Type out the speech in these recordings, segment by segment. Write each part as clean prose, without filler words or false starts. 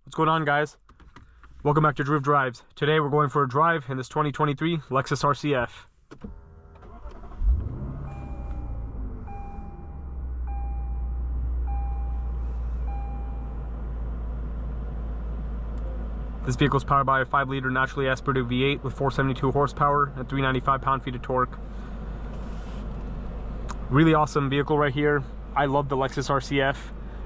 What's going on, guys? Welcome back to Driv Drives. Today we're going for a drive in this 2023 Lexus RCF. This vehicle is powered by a 5-liter naturally aspirated V8 with 472 horsepower and 395 pound-feet of torque. Really awesome vehicle right here. I love the Lexus RCF.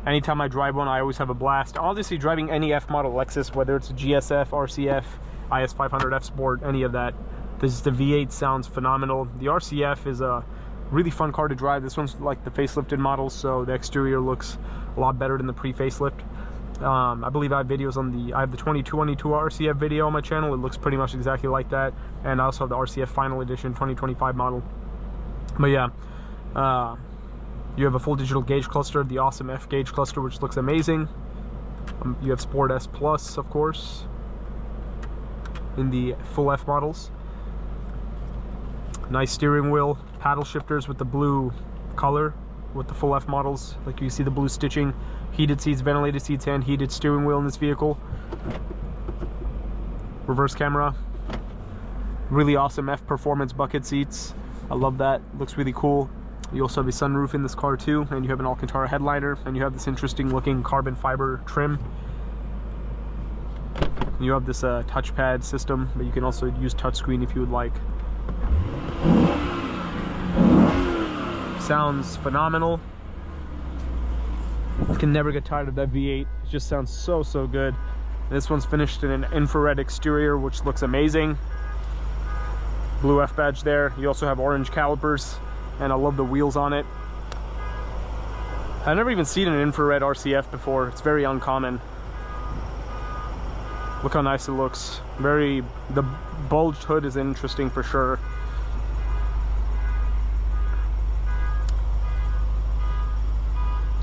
Anytime I drive one, I always have a blast. Obviously, driving any F model Lexus, whether it's a GSF, RCF, IS500 F Sport, any of that, the V8 sounds phenomenal. The RCF is a really fun car to drive. This one's like the facelifted models, so the exterior looks a lot better than the pre-facelift. I believe I have videos on I have the 2022 RCF video on my channel. It looks pretty much exactly like that. And I also have the RCF Final Edition 2025 model. But yeah, you have a full digital gauge cluster, the awesome F gauge cluster, which looks amazing. You have Sport S Plus, of course, in the full F models. Nice steering wheel, paddle shifters with the blue color with the full F models. Like you see the blue stitching, heated seats, ventilated seats, and heated steering wheel in this vehicle. Reverse camera. Really awesome F Performance bucket seats. I love that. Looks really cool. You also have a sunroof in this car too, and you have an Alcantara headliner, and you have this interesting looking carbon fiber trim. You have this touchpad system, but you can also use touchscreen if you would like. Sounds phenomenal. You can never get tired of that V8. It just sounds so good. This one's finished in an infrared exterior, which looks amazing. Blue F badge there. You also have orange calipers, and I love the wheels on it. I've never even seen an infrared RCF before. It's very uncommon. Look how nice it looks. The bulged hood is interesting for sure.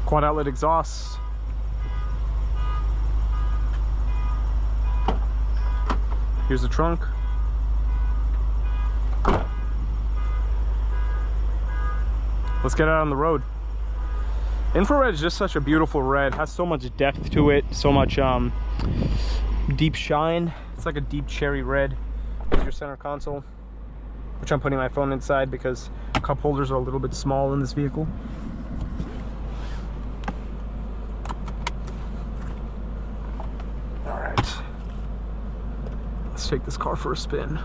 Quad outlet exhausts. Here's the trunk. Let's get out on the road. Infrared is just such a beautiful red. It has so much depth to it, so much deep shine. It's like a deep cherry red. Here's your center console, which I'm putting my phone inside because cup holders are a little bit small in this vehicle. All right, let's take this car for a spin.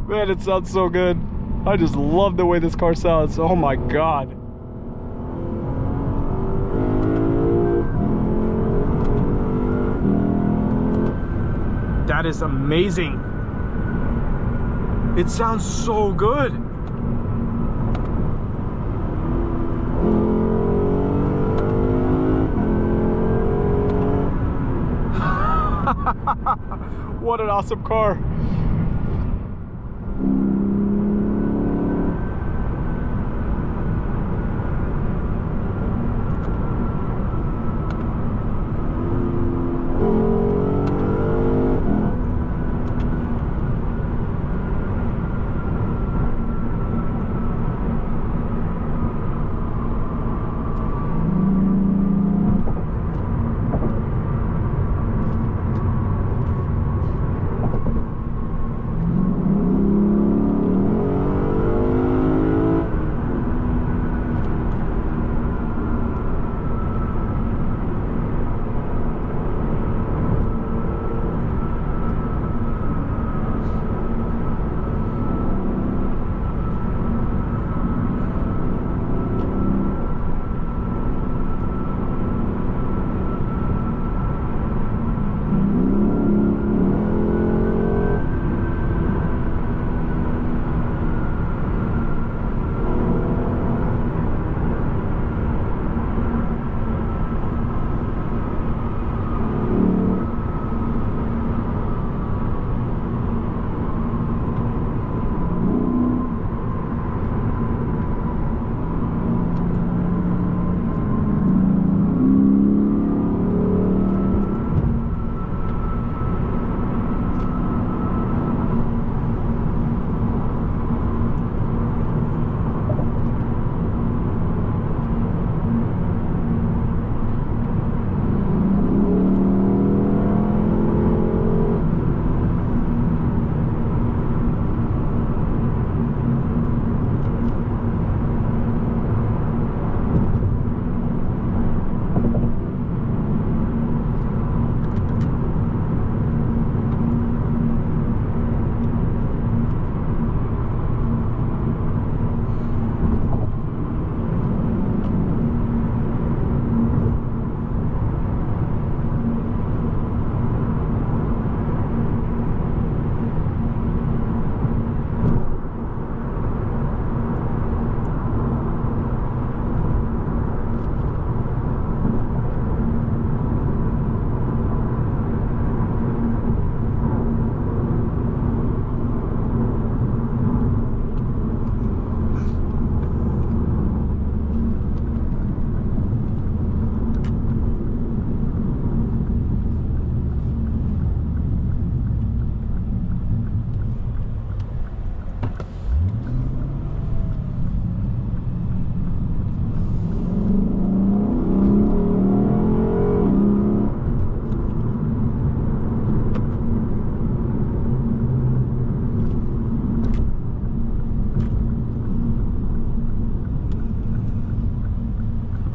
Man, it sounds so good. I just love the way this car sounds. Oh my god. That is amazing. It sounds so good. What an awesome car.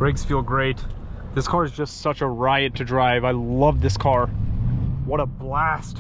Brakes feel great. This car is just such a riot to drive. I love this car. What a blast.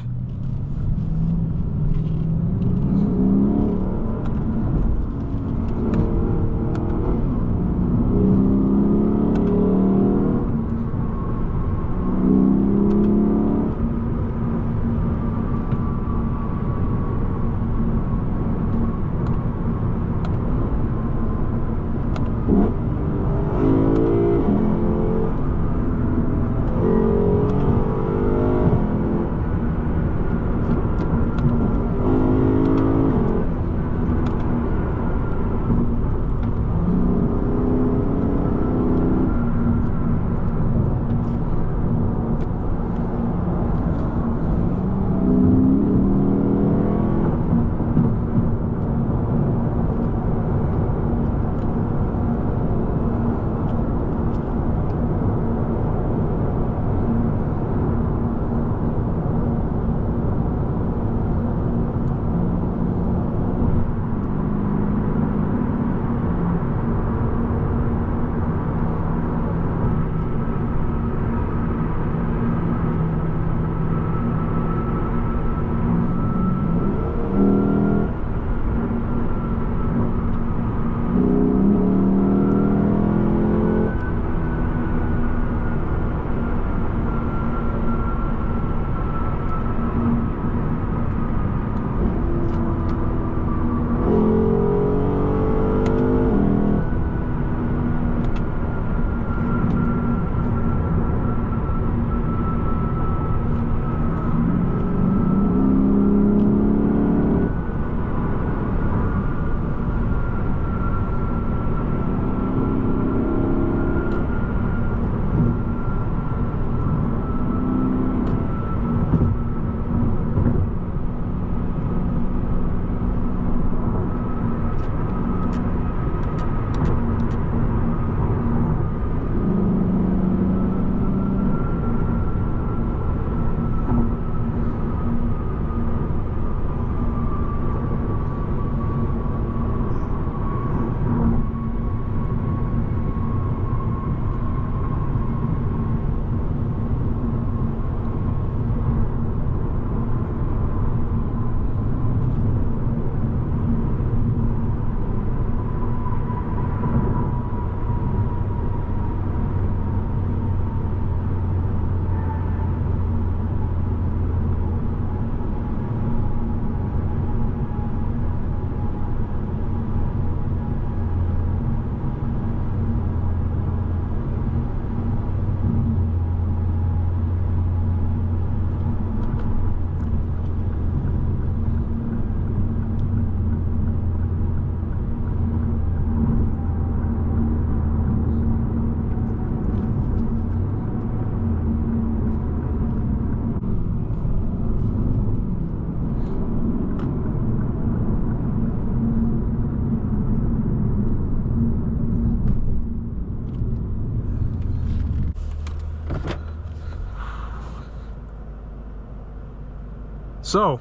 So,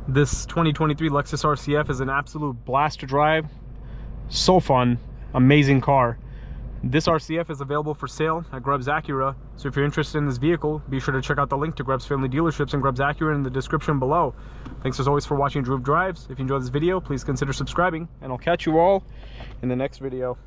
this 2023 Lexus RCF is an absolute blast to drive. So fun, amazing car. This RCF is available for sale at Grubbs Acura, so if you're interested in this vehicle, be sure to check out the link to Grubbs Family Dealerships and Grubbs Acura in the description below. Thanks as always for watching Droop Drives. If you enjoyed this video, please consider subscribing, and I'll catch you all in the next video.